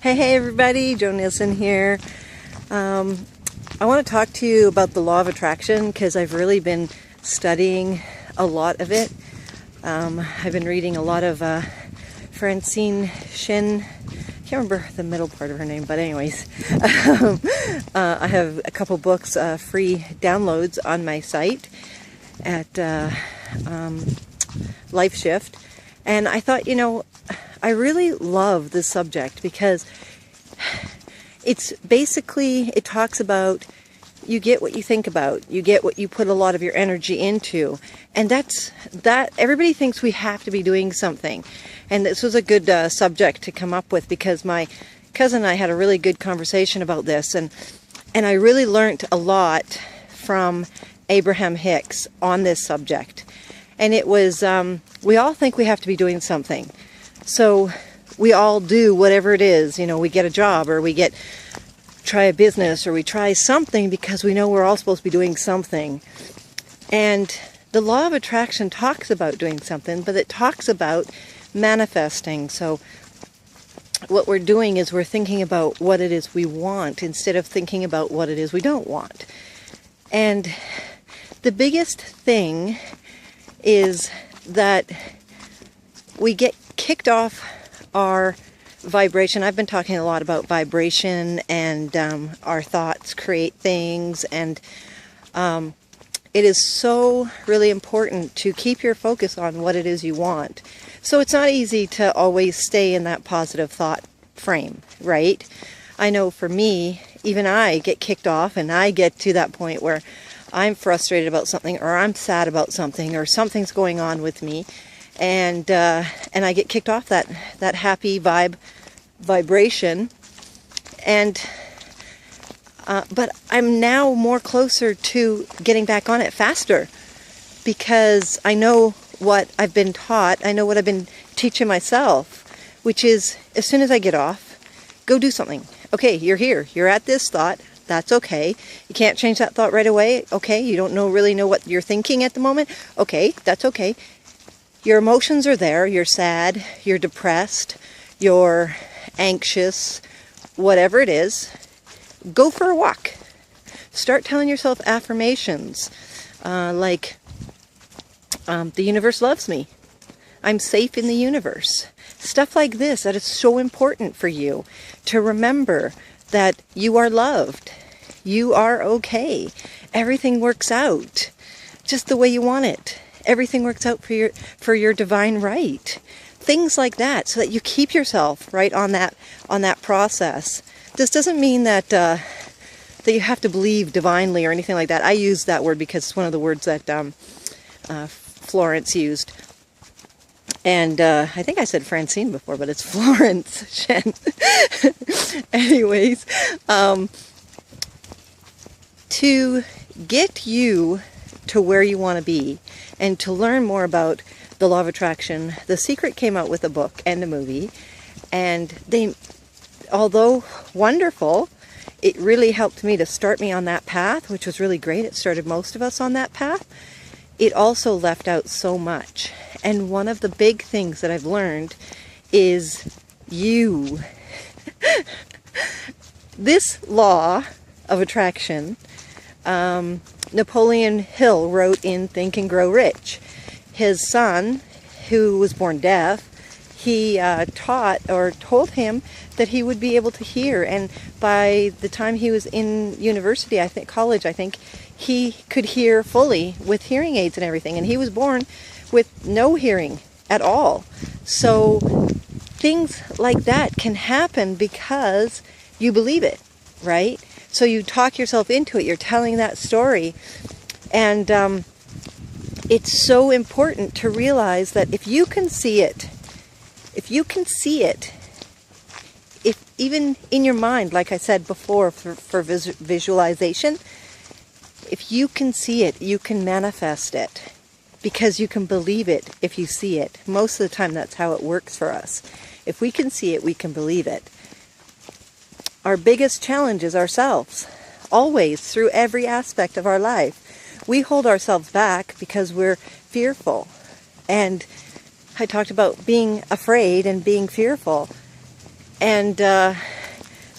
Hey everybody, Joan Nielsen here. I want to talk to you about the law of attraction because I've really been studying a lot of it. I've been reading a lot of Francine Shin. I can't remember the middle part of her name, but anyways. I have a couple books, free downloads on my site at LifeShift. And I thought, I really love this subject because it's basically, it talks about you get what you think about, you get what you put a lot of your energy into, and that everybody thinks we have to be doing something. And this was a good subject to come up with because my cousin and I had a really good conversation about this, and I really learned a lot from Abraham Hicks on this subject. And it was, we all think we have to be doing something. So we all do whatever it is, we get a job or we try a business or we try something because we know we're all supposed to be doing something. And the law of attraction talks about doing something, but it talks about manifesting. So what we're doing is we're thinking about what it is we want instead of thinking about what it is we don't want. And the biggest thing is that we get kicked off our vibration. I've been talking a lot about vibration and our thoughts create things, and it is so really important to keep your focus on what it is you want. So it's not easy to always stay in that positive thought frame, right? I know for me, even I get kicked off and I get to that point where I'm frustrated about something or I'm sad about something or something's going on with me, and I get kicked off that happy vibration, and but I'm now more closer to getting back on it faster because I know what I've been taught. I know what I've been teaching myself, which is as soon as I get off, go do something. Okay, you're here. You're at this thought. That's okay. You can't change that thought right away. Okay, you don't really know what you're thinking at the moment. Okay, that's okay. Your emotions are there. You're sad, you're depressed, you're anxious, whatever it is. Go for a walk. Start telling yourself affirmations like, the universe loves me. I'm safe in the universe. Stuff like this that is so important for you to remember that you are loved. You are okay. Everything works out just the way you want it. Everything works out for your divine right. Things like that, so that you keep yourself right on that process. This doesn't mean that that you have to believe divinely or anything like that. I use that word because it's one of the words that Florence used. And I think I said Francine before, but it's Florence Shen. Anyways, to get you to where you want to be and to learn more about the law of attraction, The Secret came out with a book and a movie, and they, although wonderful, it really helped me to start me on that path, which was really great. It started most of us on that path. It also left out so much. And one of the big things that I've learned is you. This law of attraction, Napoleon Hill wrote in Think and Grow Rich. His son, who was born deaf, he taught or told him that he would be able to hear. And by the time he was in university, college, he could hear fully with hearing aids and everything. And he was born with no hearing at all. So things like that can happen because you believe it, right? So you talk yourself into it. You're telling that story. And it's so important to realize that if you can see it, if even in your mind, like I said before, for visualization, if you can see it, you can manifest it. Because you can believe it if you see it. Most of the time, that's how it works for us. If we can see it, we can believe it. Our biggest challenge is ourselves. Always, through every aspect of our life. We hold ourselves back because we're fearful. And I talked about being afraid and being fearful. And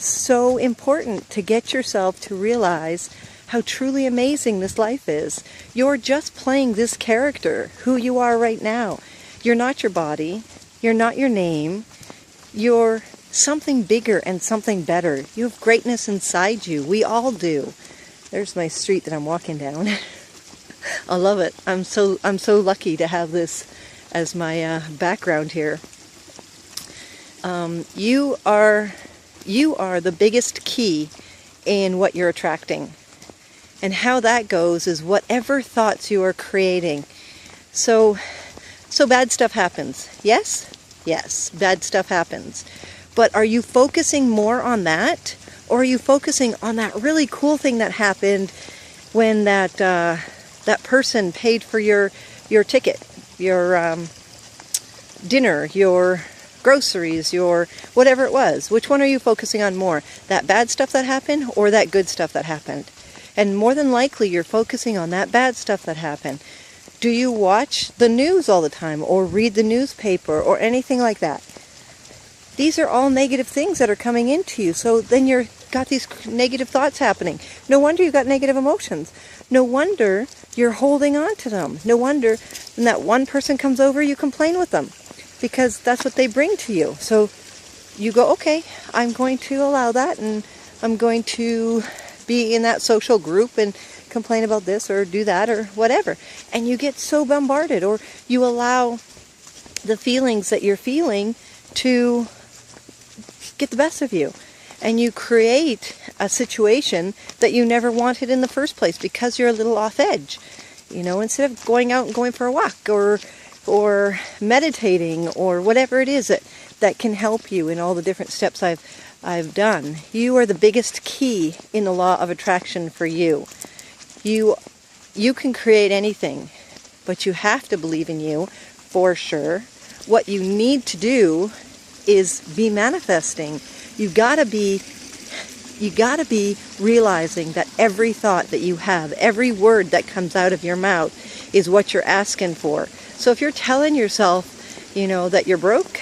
so important to get yourself to realize how truly amazing this life is. You're just playing this character, who you are right now. You're not your body. You're not your name. You're something bigger and something better. You have greatness inside you. We all do. There's my street that I'm walking down. I love it. I'm so lucky to have this as my background here. You are the biggest key in what you're attracting. And how that goes is whatever thoughts you are creating. So bad stuff happens. Yes? Yes, bad stuff happens. But are you focusing more on that? Or are you focusing on that really cool thing that happened when that person paid for your ticket, your dinner, your groceries, your whatever it was? Which one are you focusing on more? That bad stuff that happened or that good stuff that happened? And more than likely you're focusing on that bad stuff that happened. Do you watch the news all the time or read the newspaper or anything like that? These are all negative things that are coming into you. So then you've got these negative thoughts happening. No wonder you've got negative emotions. No wonder you're holding on to them. No wonder when that one person comes over, you complain with them because that's what they bring to you. So you go, okay, I'm going to allow that, and I'm going to be in that social group and complain about this or do that or whatever. And you get so bombarded, or you allow the feelings that you're feeling to get the best of you. And you create a situation that you never wanted in the first place because you're a little off edge. You know, instead of going out and going for a walk or meditating or whatever it is that can help you in all the different steps I've done. You are the biggest key in the law of attraction for you. You can create anything, but you have to believe in you for sure. What you need to do is be manifesting. You gotta be realizing that every thought that you have, every word that comes out of your mouth is what you're asking for. So if you're telling yourself, you know, that you're broke,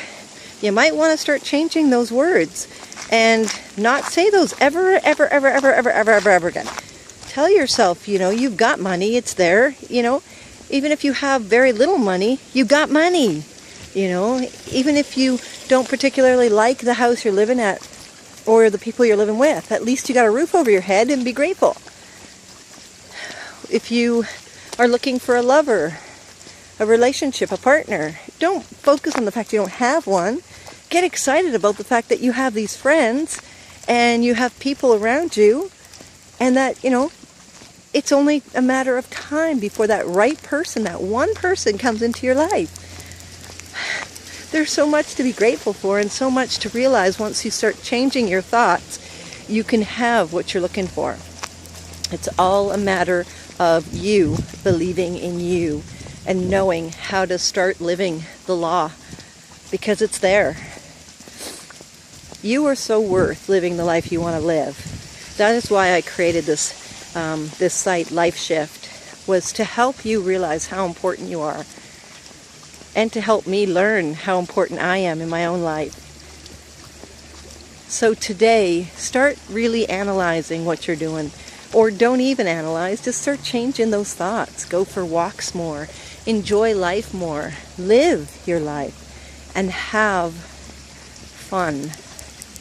you might want to start changing those words and not say those ever again. Tell yourself, you know, you've got money, it's there, you know. Even if you have very little money, you got money. You know, even if you don't particularly like the house you're living at or the people you're living with, at least you got a roof over your head and be grateful. If you are looking for a lover, a relationship, a partner, don't focus on the fact you don't have one. Get excited about the fact that you have these friends and you have people around you, and that, you know, it's only a matter of time before that right person, that one person, comes into your life. There's so much to be grateful for and so much to realize. Once you start changing your thoughts, you can have what you're looking for. It's all a matter of you believing in you and knowing how to start living the law, because it's there. You are so worth living the life you want to live. That is why I created this site, Life Shift, was to help you realize how important you are, and to help me learn how important I am in my own life. So today, start really analyzing what you're doing. Or don't even analyze, just start changing those thoughts. Go for walks more. Enjoy life more. Live your life. And have fun.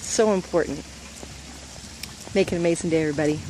So important. Make an amazing day, everybody.